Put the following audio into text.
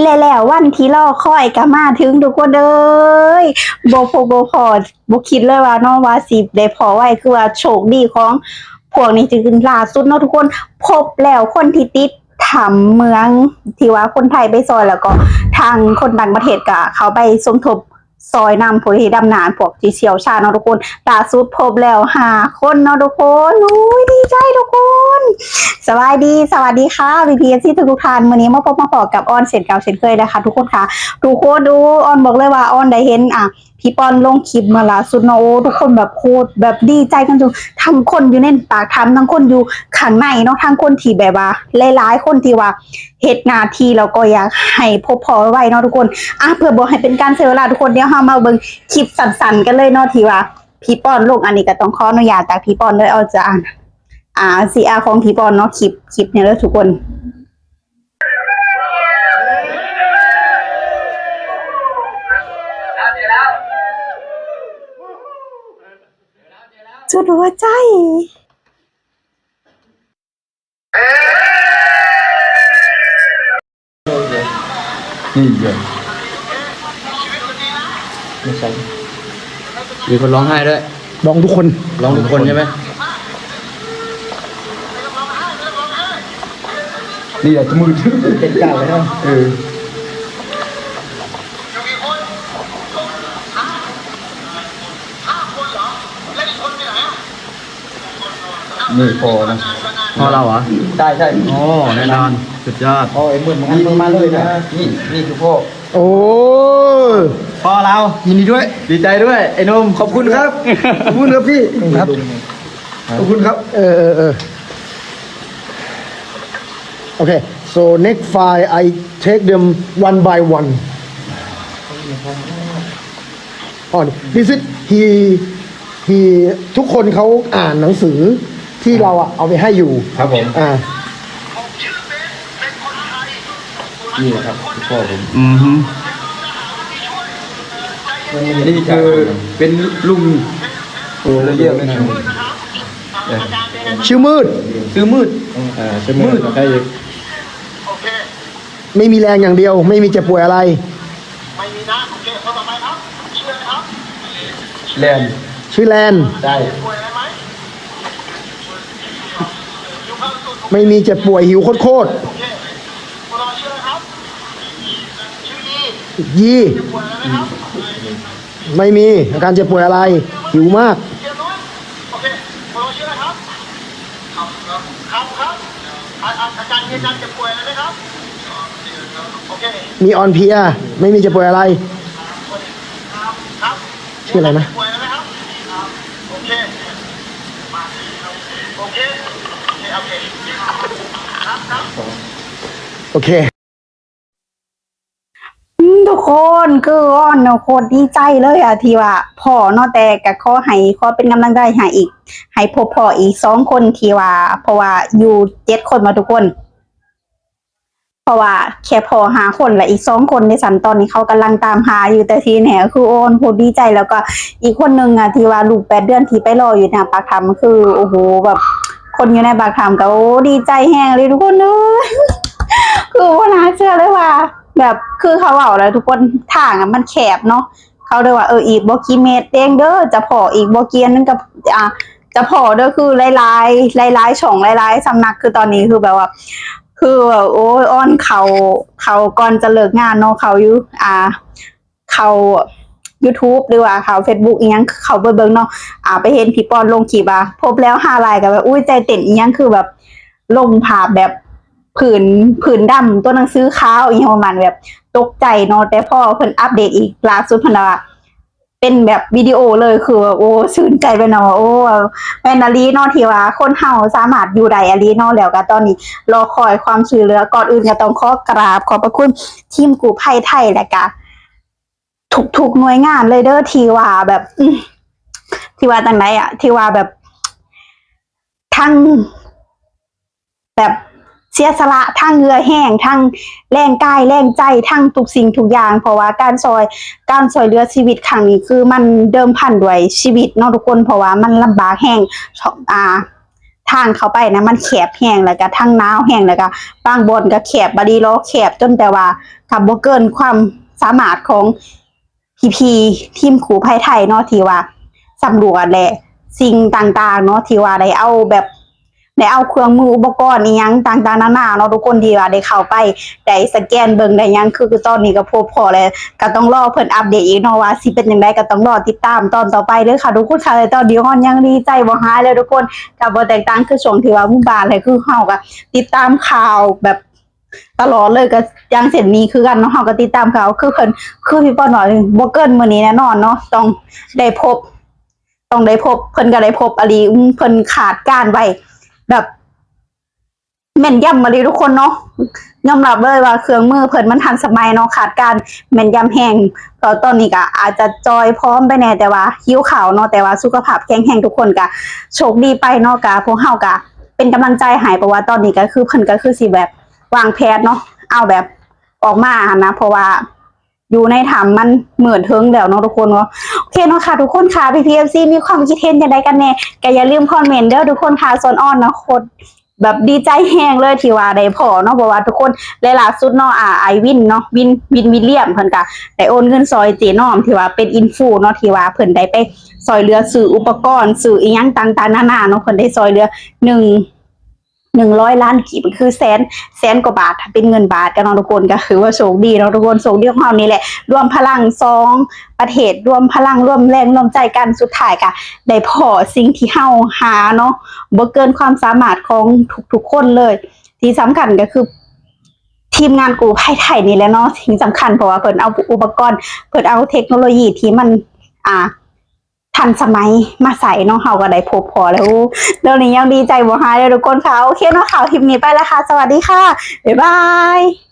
แล้ววันที่รอคอยก็มาถึงทุกคนเอ้ยบ่พอบ่คิดเลยว่าน้องว่าสิได้พอไว้คือว่าโชคดีของพวกนี้จึงล่าสุดเนาะทุกคนพบแล้วคนที่ติดถ้ำเมืองที่ว่าคนไทยไปซอยแล้วก็ทางคนต่างประเทศก็เขาไปสมทบซอยนำผู้ที่ดำน้ำพวกที่เชี่ยวชาญเนาะทุกคนล่าสุดพบแล้ว5 คนเนาะทุกคนอุ้ยดีใจทุกคนสวัสดีค่ะพี่ๆที่ทุกท่านวันนี้มาพบมาพอกับออนเช่นเก่าเช่นเคยนะคะทุกคนค่ะทุกคนดูออนบอกเลยว่าออนได้เห็นพี่ปอนลงคลิปมาล่าสุดเนาะทุกคนแบบโคตรแบบดีใจกันจนทั้งคนอยู่ในปากถ้ำทั้งคนอยู่ข้างในเนาะทั้งคนที่แบบว่าหลายๆคนที่ว่าเฮ็ดหน้าที่แล้วก็อยากให้พบพอไว้เนาะทุกคนเพื่อบ่ให้เป็นการเสียเวลาทุกคนเดี๋ยวเฮามาเบิ่งคลิปสั้นๆกันเลยเนาะที่ว่าพี่ปอนลงอันนี้ก็ต้องขออนุญาตจากพี่ปอนเลยเอาจะCR ของพี่ปอนเนาะคลิปเนี่ยเลยทุกคนจุดหัวใจนี่เยอะไม่ใช่มีคนร้องไห้ด้วยร้องทุกคน ร้องทุกคนใช่ไหมนี่อย่ามือเป็นกล้าเลยนะนี่พอนะพอเราเหรอใช่โอ้แน่นอนสุดยอดโอ้ไอ้มือมันมาเลยนะนี่คือพ่อโอ้พ่อเรายินดีด้วยดีใจด้วยไอ้นมขอบคุณครับขอบคุณครับพี่ครับขอบคุณครับOkay, so next file I take them one by one. Oh, this is he ทุกคนเขาอ่านหนังสือที่เราเอาไปให้อยู่ครับผมนี่นะครับพ่อผมนี่คือเป็นลุงโอ้เรียกนะชื่อมืดชื่อมืดใครอีกไม่มีแรงอย่างเดียวไม่มีเจ็บป่วยอะไรไม่มีนะโอเคคนต่อไปครับชื่ออะไรครับแลนชื่อแลนได้ป่วยอะไรไหมไม่มีเจ็บป่วยหิวโคตรโอเคคนต่อไปชื่ออะไรครับชื่อยีป่วยอะไรไหมครับไม่มีอาการเจ็บป่วยอะไรหิวมากโอเคคนต่อไปชื่ออะไรครับครับอาจารย์มีอาการเจ็บป่วยอะไรไหมครับมีอ่อนเพลียไม่มีเจ็บป่วยอะไรชื่ออะไรนะโอเคโอเคทุกคนคืออ้อนโคตรดีใจเลยที่ว่าพ่อเนาะแต่ก็ขอเป็นกำลังใจให้อีกให้พบพ่ออีก2 คนที่ว่าเพราะว่าอยู่7 คนมาทุกคนเพราะว่าแค่พอ5 คนและอีก2 คนในสันตอนนี้เขากำลังตามหาอยู่แต่ทีเนี่ยคือโอนโหดีใจแล้วก็อีกคนนึงที่ว่าลูก8 เดือนที่ไปรออยู่ในปากถ้ำคือโอ้โหแบบคนอยู่ในปากถ้ำก็โอ้ดีใจแฮงเลยทุกคนเลยคือว่าน่าเชื่อเลยว่าแบบคือเขาเอาเลยทุกคนทางมันแคบเนาะเขาเลยว่าอีกบ่กี่เมตรเองเด้อจะพออีกบ่กี่นึงกับจะพอเด้อคือหลายช่องหลายสำนักคือตอนนี้คือแบบว่าคือแบบโอ้ยอ้อนเขาก่อนจะเลิกงานเนาะเขาอยู่เขา YouTube หรือว่าเขา Facebook อีหยังเขาเบิ่งเนาะไปเห็นพี่ปอนลงคลิปพบแล้ว5 ลายก็แบบอุ้ยใจเต้นอีหยังคือแบบลงภาพแบบผืนดำตัวหนังสือขาวอีหยังประมาณแบบตกใจเนาะแต่พอเพิ่นอัปเดตอีกล่าสุดเพิ่นว่าเป็นแบบวิดีโอเลยคือโอ้ชื่นใจไปเนาะโอ้แม่นอลีเนาะที่ว่าคนเฮาสามารถอยู่ได้อลีเนาะแล้วก็ตอนนี้รอคอยความช่วยเหลือก่อนอื่นก็ต้องขอกราบขอบพระคุณทีมกู้ภัยไทยและก็ทุกหน่วยงานเลยเด้อที่ว่าแบบที่ว่าจังไดที่ว่าแบบทั้งแบบเสียสละทั้งเหงื่อแห้งทั้งแรงกายแรงใจทั้งทุกสิ่งทุกอย่างเพราะว่าการช่วยเหลือชีวิตครั้งนี้คือมันเดิมพันด้วยชีวิตเนาะทุกคนเพราะว่ามันลำบากแห้ง ทางเข้าไปนะมันแคบแห้งแล้วก็ทางน้าวแห้งแล้วก็บางบอนก็แคบบดีโลแคบจนแต่ว่าถ้าบ่เกินความสามารถของพี่ทีมขู่ภัยไทยเนาะที่ว่าสำรวจและสิ่งต่างๆเนาะที่ว่าได้เอาเครื่องมืออุปกรณ์อีหยังต่างๆนานาเนาะทุกคนที่ว่าได้เข้าไปได้สแกนเบิ่งได้หยังคือตอนนี้ก็พอแล้วก็ต้องรอเพิ่นอัปเดตอีกเนาะว่าสิเป็นจังไดก็ต้องรอติดตามตอนต่อไปเด้อค่ะทุกคนค่ะตอนนี้ฮ้อนยังดีใจบ่หายเลยทุกคนก็บ่แตกต่างคือช่วงที่ว่าหมู่บ้านเลยคือเฮาก็ติดตามข่าวแบบตลอดเลยก็ยังเส้นนี้คือกันเนาะเฮาก็ติดตามข่าวคือเพิ่นคือพี่ป้อนว่าบ่เกินมื้อนี้แน่นอนเนาะต้องได้พบเพิ่นก็ได้พบอลีเพิ่นขาดการไว้แบบแม่นยำมาเลยทุกคนเนาะยอมรับเลยว่าเครื่องมือเพิ่นมันทันสมัยเนาะขาดการแม่นยำแห้งตอนนี้ก็อาจจะจอยพร้อมไปแน่แต่ว่าหิวข่าวเนาะแต่ว่าสุขภาพแข็งแรงทุกคนก็โชคดีไปเนาะก็พวกเฮาก็เป็นกำลังใจให้เพราะว่าตอนนี้ก็คือเพิ่นก็คือสิแบบวางแผนเนาะเอาแบบออกมานะเพราะว่าอยู่ในถ้ำมันเหมือนเทิงแล้วเนาะทุกคนเนาะโอเคเนาะค่ะทุกคนค่ะPPFC มีความคิดเห็นจังไดกันแน่ก็อย่าลืมคอมเมนต์เด้อทุกคนค่ะส่วนอ้อนนะโคตรแบบดีใจแฮงเลยที่ว่าได้พอเนาะเพราะว่าทุกคนล่าสุดเนาะไอวินเนาะวิลเลียมเพิ่นก็ได้โอนเงินซอยเจน้อมที่ว่าเป็นอินฟูเนาะที่ว่าเพิ่นได้ไปซอยเหลือซื้ออุปกรณ์ซื้ออีหยังต่างๆนานาเนาะเพิ่นได้ซอยเหลือ100 ล้านกีบคือแสนกว่าบาทถ้าเป็นเงินบาทกันเนาะทุกคนก็คือว่าโชคดีเนาะทุกคนโชคดีของเรานี่แหละรวมพลัง2ประเทศรวมพลังร่วมแรงร่วมใจกันสุดท้ายก็ได้พอสิ่งที่เฮาหาเนาะบ่เกินความสามารถของทุกๆคนเลยที่สำคัญก็คือทีมงานกู้ภัยไทยนี่แหละเนาะสิ่งสำคัญเพราะว่าเพิ่นเอาอุปกรณ์เพิ่นเอาเทคโนโลยีที่มันทันสมัยมาใส่เนาะเฮาก็ได้พบพอแล้วเดี๋ยวนี้ยังดีใจบ่หายเลยทุกคนค่ะโอเคเนาะข่าวคลิปนี้ไปแล้วค่ะสวัสดีค่ะบ๊ายบาย